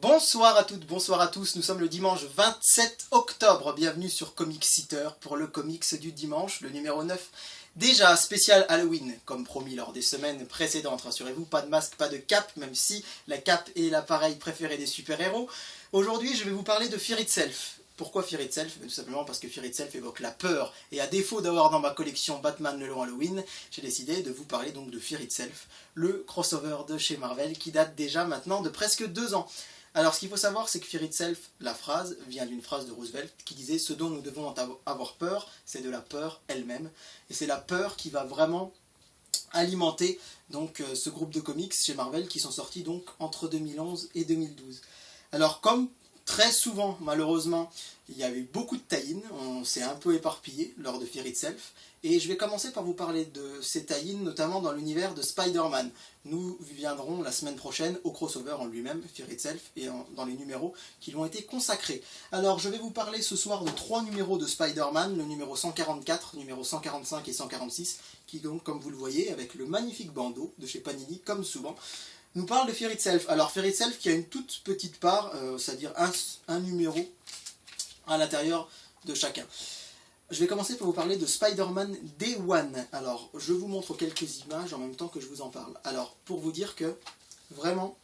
Bonsoir à toutes, bonsoir à tous, nous sommes le dimanche 27 octobre, bienvenue sur Comic Seater pour le comics du dimanche, le numéro 9, déjà spécial Halloween, comme promis lors des semaines précédentes, rassurez-vous, pas de masque, pas de cape, même si la cape est l'appareil préféré des super-héros. Aujourd'hui je vais vous parler de Fear Itself. Pourquoi Fear Itself? Tout simplement parce que Fear Itself évoque la peur, et à défaut d'avoir dans ma collection Batman le long Halloween, j'ai décidé de vous parler donc de Fear Itself, le crossover de chez Marvel qui date déjà maintenant de presque 2 ans. Alors ce qu'il faut savoir, c'est que Fear Itself, la phrase, vient d'une phrase de Roosevelt qui disait « Ce dont nous devons avoir peur, c'est de la peur elle-même ». Et c'est la peur qui va vraiment alimenter donc, ce groupe de comics chez Marvel qui sont sortis donc entre 2011 et 2012. Alors comme très souvent, malheureusement, il y a eu beaucoup de tie-in, on s'est un peu éparpillé lors de Fear Itself, et je vais commencer par vous parler de ces tie-in, notamment dans l'univers de Spider-Man. Nous viendrons la semaine prochaine au crossover en lui-même, Fear Itself, et dans les numéros qui lui ont été consacrés. Alors je vais vous parler ce soir de 3 numéros de Spider-Man, le numéro 144, numéro 145 et 146, qui donc, comme vous le voyez, avec le magnifique bandeau de chez Panini, comme souvent, nous parle de Fear Itself. Alors Fear Itself qui a une toute petite part, c'est-à-dire un numéro à l'intérieur de chacun. Je vais commencer par vous parler de Spider-Man Day One. Alors je vous montre quelques images en même temps que je vous en parle. Alors pour vous dire que vraiment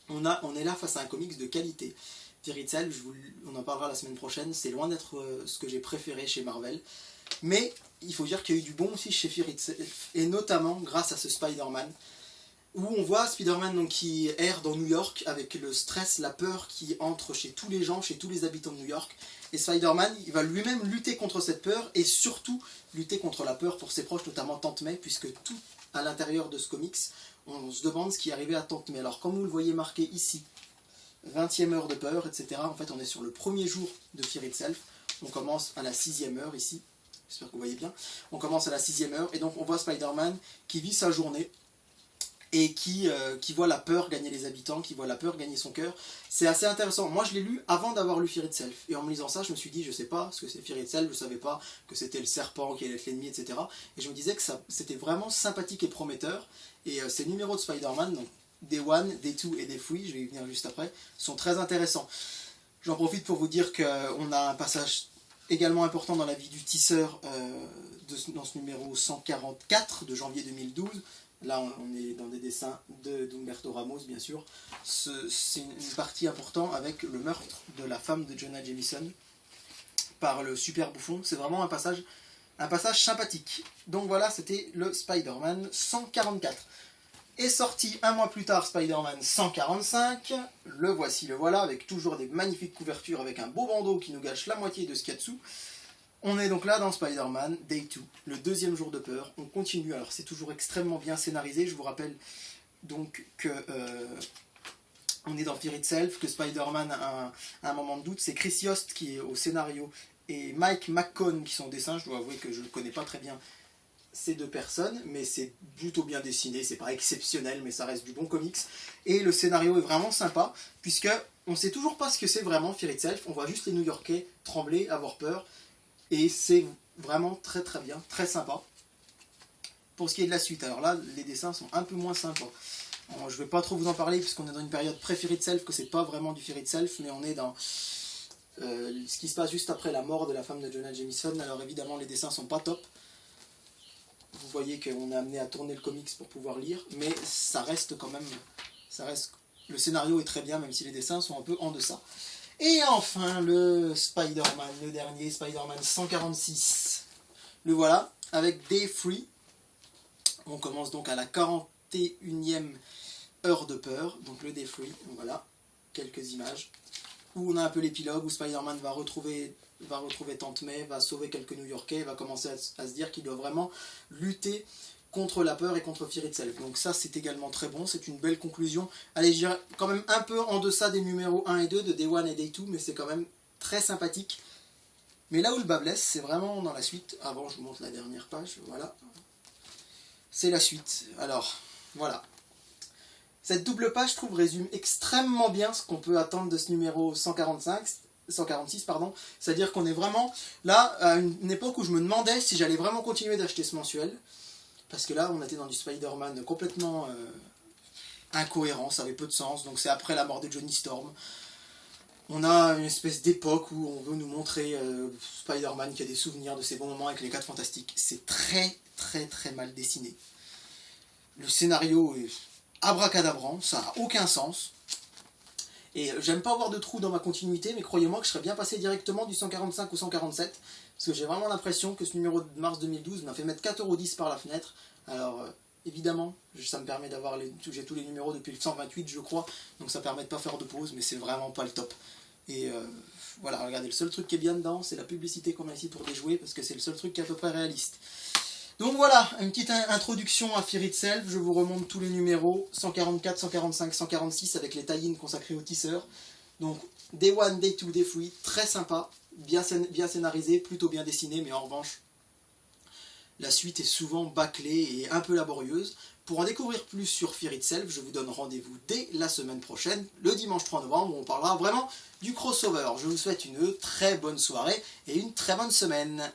on est là face à un comics de qualité. Fear Itself, on en parlera la semaine prochaine, c'est loin d'être ce que j'ai préféré chez Marvel. Mais il faut dire qu'il y a eu du bon aussi chez Fear Itself, et notamment grâce à ce Spider-Man, où on voit Spider-Man qui erre dans New York avec le stress, la peur qui entre chez tous les gens, chez tous les habitants de New York. Et Spider-Man, il va lui-même lutter contre cette peur et surtout lutter contre la peur pour ses proches, notamment Tante May, puisque tout à l'intérieur de ce comics, on se demande ce qui est arrivé à Tante May. Alors comme vous le voyez marqué ici, 20e heure de peur, etc. En fait on est sur le premier jour de Fear Itself, on commence à la 6e heure ici, j'espère que vous voyez bien. On commence à la 6e heure et donc on voit Spider-Man qui vit sa journée, et qui voit la peur gagner les habitants, qui voit la peur gagner son cœur. C'est assez intéressant. Moi, je l'ai lu avant d'avoir lu Fear Itself. Et en me lisant ça, je me suis dit, je sais pas ce que c'est Fear Itself, je savais pas que c'était le serpent qui allait être l'ennemi, etc. Et je me disais que c'était vraiment sympathique et prometteur. Et ces numéros de Spider-Man, donc Day 1, Day 2 et Day 3, je vais y venir juste après, sont très intéressants. J'en profite pour vous dire qu'on a un passage également important dans la vie du tisseur dans ce numéro 144 de janvier 2012. Là, on est dans des dessins d'Humberto Ramos, bien sûr. C'est une partie importante avec le meurtre de la femme de Jonah Jameson par le super bouffon. C'est vraiment un passage sympathique. Donc voilà, c'était le Spider-Man 144. Est sorti un mois plus tard Spider-Man 145. Le voici, le voilà, avec toujours des magnifiques couvertures, avec un beau bandeau qui nous gâche la moitié de ce qu'il y a dessous. On est donc là dans Spider-Man Day 2, le 2e jour de peur. On continue, alors c'est toujours extrêmement bien scénarisé. Je vous rappelle donc que on est dans Fear Itself, que Spider-Man a un moment de doute. C'est Chris Yost qui est au scénario et Mike McCone qui sont au dessin. Je dois avouer que je ne connais pas très bien ces deux personnes, mais c'est plutôt bien dessiné. C'est pas exceptionnel, mais ça reste du bon comics. Et le scénario est vraiment sympa, puisque on ne sait toujours pas ce que c'est vraiment Fear Itself. On voit juste les New-Yorkais trembler, avoir peur. Et c'est vraiment très très bien, très sympa. Pour ce qui est de la suite, alors là, les dessins sont un peu moins sympas. Alors, je ne vais pas trop vous en parler, puisqu'on est dans une période pré-Fear Itself, que c'est pas vraiment du Fear Itself, mais on est dans ce qui se passe juste après la mort de la femme de Jonah Jameson. Alors évidemment, les dessins sont pas top. Vous voyez qu'on est amené à tourner le comics pour pouvoir lire, mais ça reste quand même... le scénario est très bien, même si les dessins sont un peu en deçà. Et enfin, le Spider-Man, le dernier, Spider-Man 146. Le voilà, avec Day 3. On commence donc à la 41e heure de peur, donc le Day 3. Voilà, quelques images. Où on a un peu l'épilogue, où Spider-Man va retrouver Tante May, va sauver quelques New-Yorkais, va commencer à se dire qu'il doit vraiment lutter contre la peur et contre Fear Itself. Donc ça, c'est également très bon, c'est une belle conclusion. Allez, je dirais quand même un peu en deçà des numéros 1 et 2, de Day 1 et Day 2, mais c'est quand même très sympathique. Mais là où le bas blesse, c'est vraiment dans la suite. Avant, je vous montre la dernière page, voilà. C'est la suite. Alors, voilà. Cette double page, je trouve, résume extrêmement bien ce qu'on peut attendre de ce numéro 146, pardon. C'est-à-dire qu'on est vraiment là, à une époque où je me demandais si j'allais vraiment continuer d'acheter ce mensuel. Parce que là, on était dans du Spider-Man complètement incohérent, ça avait peu de sens. Donc c'est après la mort de Johnny Storm. On a une espèce d'époque où on veut nous montrer Spider-Man qui a des souvenirs de ses bons moments avec les 4 Fantastiques. C'est très très très mal dessiné. Le scénario est abracadabrant, ça n'a aucun sens. Et j'aime pas avoir de trou dans ma continuité, mais croyez-moi que je serais bien passé directement du 145 au 147, parce que j'ai vraiment l'impression que ce numéro de mars 2012 m'a fait mettre 4,10 € par la fenêtre. Alors évidemment, ça me permet d'avoir j'ai tous les numéros depuis le 128 je crois, donc ça permet de pas faire de pause, mais c'est vraiment pas le top. Et voilà, regardez, le seul truc qui est bien dedans, c'est la publicité qu'on a ici pour des jouets, parce que c'est le seul truc qui est à peu près réaliste. Donc voilà, une petite introduction à Fear Itself. Je vous remonte tous les numéros, 144, 145, 146, avec les tie-ins consacrés aux tisseurs. Donc Day 1, Day 2, Day 3, très sympa, bien scénarisé, plutôt bien dessiné, mais en revanche, la suite est souvent bâclée et un peu laborieuse. Pour en découvrir plus sur Fear Itself, je vous donne rendez-vous dès la semaine prochaine, le dimanche 3 novembre, où on parlera vraiment du crossover. Je vous souhaite une très bonne soirée et une très bonne semaine.